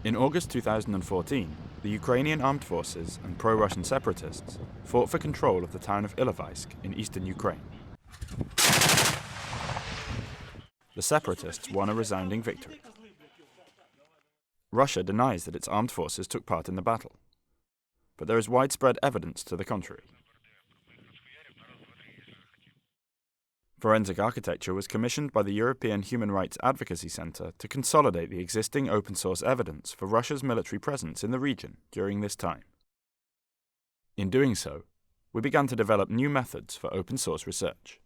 In August 2014, the Ukrainian armed forces and pro-Russian separatists fought for control of the town of Ilovaisk in eastern Ukraine. The separatists won a resounding victory. Russia denies that its armed forces took part in the battle, but there is widespread evidence to the contrary. Forensic architecture was commissioned by the European Human Rights Advocacy Centre to consolidate the existing open-source evidence for Russia's military presence in the region during this time. In doing so, we began to develop new methods for open-source research.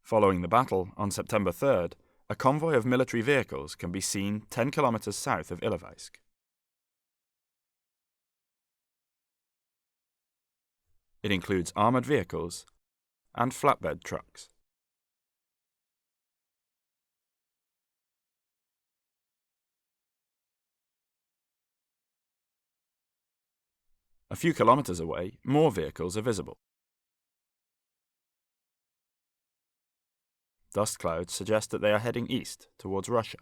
Following the battle, on September 3rd, a convoy of military vehicles can be seen 10 kilometers south of Ilovaisk. It includes armored vehicles and flatbed trucks. A few kilometers away, more vehicles are visible. Dust clouds suggest that they are heading east towards Russia.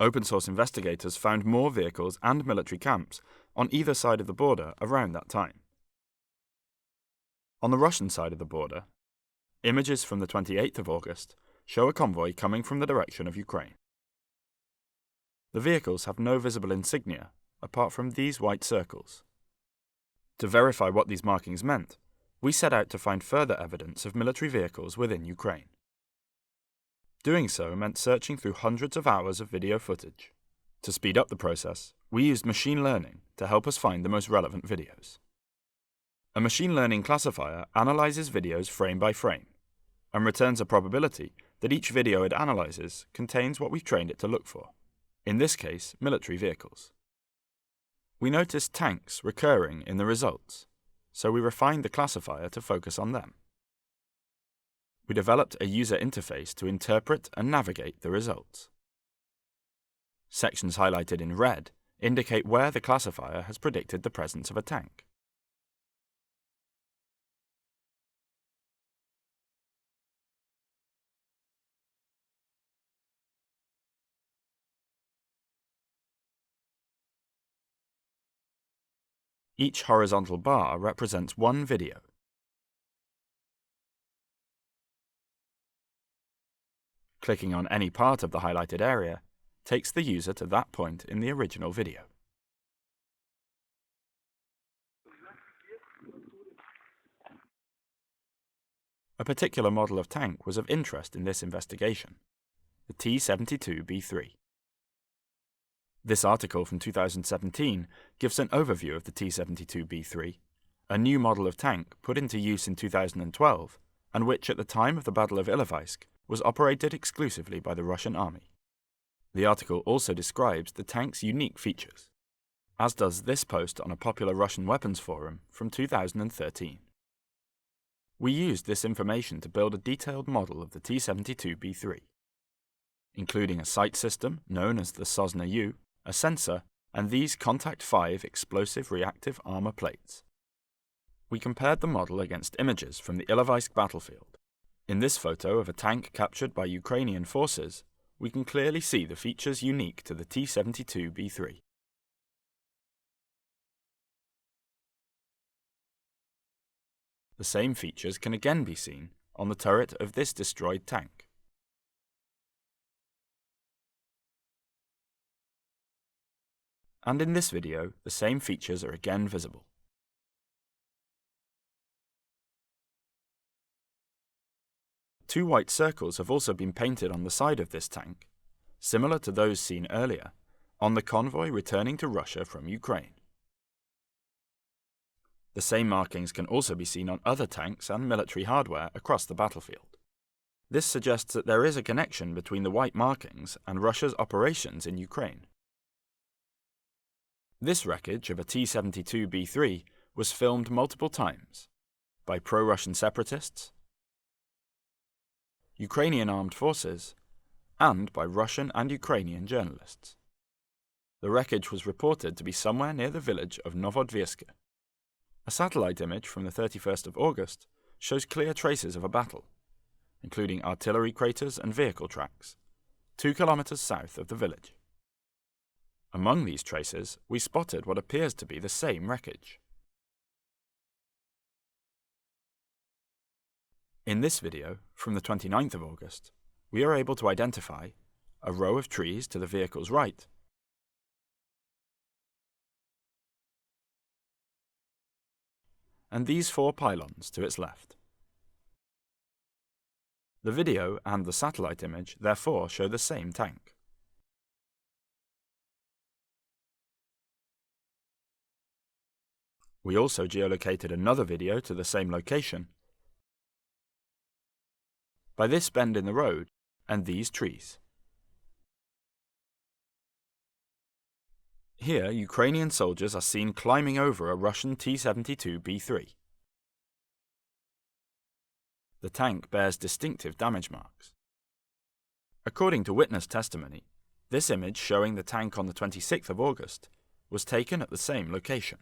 Open-source investigators found more vehicles and military camps on either side of the border around that time. On the Russian side of the border, images from the 28th of August show a convoy coming from the direction of Ukraine. The vehicles have no visible insignia apart from these white circles. To verify what these markings meant, we set out to find further evidence of military vehicles within Ukraine. Doing so meant searching through hundreds of hours of video footage. To speed up the process, we used machine learning to help us find the most relevant videos. A machine learning classifier analyzes videos frame by frame and returns a probability that each video it analyzes contains what we've trained it to look for, in this case, military vehicles. We noticed tanks recurring in the results, so we refined the classifier to focus on them. We developed a user interface to interpret and navigate the results. Sections highlighted in red indicate where the classifier has predicted the presence of a tank. Each horizontal bar represents one video. Clicking on any part of the highlighted area takes the user to that point in the original video. A particular model of tank was of interest in this investigation, the T-72B3. This article from 2017 gives an overview of the T-72B3, a new model of tank put into use in 2012 and which at the time of the Battle of Ilovaisk was operated exclusively by the Russian army. The article also describes the tank's unique features, as does this post on a popular Russian weapons forum from 2013. We used this information to build a detailed model of the T-72B3, including a sight system known as the Sosna-U, a sensor, and these Contact 5 explosive reactive armor plates. We compared the model against images from the Ilovaisk battlefield. In this photo of a tank captured by Ukrainian forces, we can clearly see the features unique to the T-72B3. The same features can again be seen on the turret of this destroyed tank. And in this video, the same features are again visible. Two white circles have also been painted on the side of this tank, similar to those seen earlier, on the convoy returning to Russia from Ukraine. The same markings can also be seen on other tanks and military hardware across the battlefield. This suggests that there is a connection between the white markings and Russia's operations in Ukraine. This wreckage of a T-72B3 was filmed multiple times by pro-Russian separatists, Ukrainian armed forces, and by Russian and Ukrainian journalists. The wreckage was reported to be somewhere near the village of Novodvieska. A satellite image from the 31st of August shows clear traces of a battle, including artillery craters and vehicle tracks, 2 kilometers south of the village. Among these traces, we spotted what appears to be the same wreckage. In this video, from the 29th of August, we are able to identify a row of trees to the vehicle's right, and these 4 pylons to its left. The video and the satellite image therefore show the same tank. We also geolocated another video to the same location by this bend in the road and these trees. Here, Ukrainian soldiers are seen climbing over a Russian T-72B3. The tank bears distinctive damage marks. According to witness testimony, this image showing the tank on the 26th of August was taken at the same location.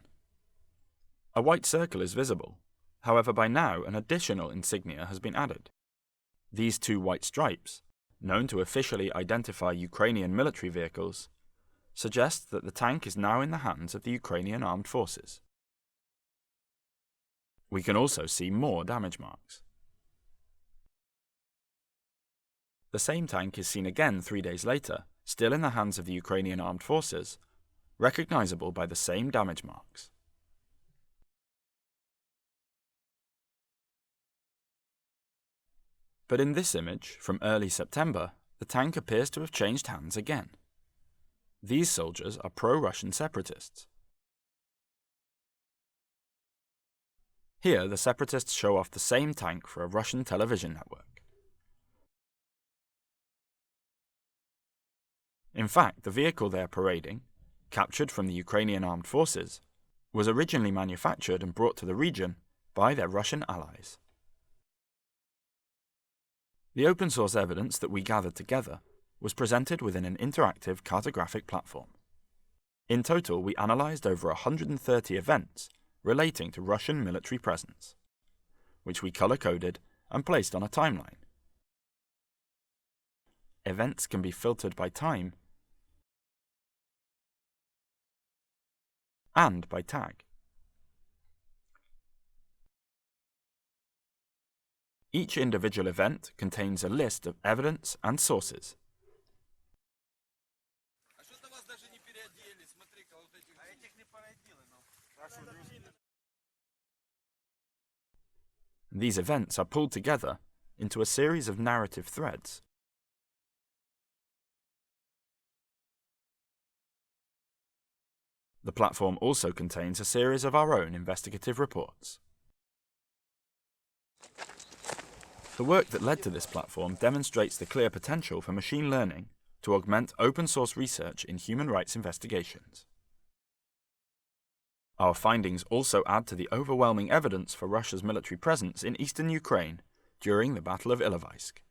A white circle is visible, however by now an additional insignia has been added. These 2 white stripes, known to officially identify Ukrainian military vehicles, suggest that the tank is now in the hands of the Ukrainian armed forces. We can also see more damage marks. The same tank is seen again 3 days later, still in the hands of the Ukrainian armed forces, recognizable by the same damage marks. But in this image, from early September, the tank appears to have changed hands again. These soldiers are pro-Russian separatists. Here, the separatists show off the same tank for a Russian television network. In fact, the vehicle they are parading, captured from the Ukrainian armed forces, was originally manufactured and brought to the region by their Russian allies. The open-source evidence that we gathered together was presented within an interactive cartographic platform. In total, we analysed over 130 events relating to Russian military presence, which we colour-coded and placed on a timeline. Events can be filtered by time and by tag. Each individual event contains a list of evidence and sources. These events are pulled together into a series of narrative threads. The platform also contains a series of our own investigative reports. The work that led to this platform demonstrates the clear potential for machine learning to augment open-source research in human rights investigations. Our findings also add to the overwhelming evidence for Russia's military presence in eastern Ukraine during the Battle of Ilovaisk.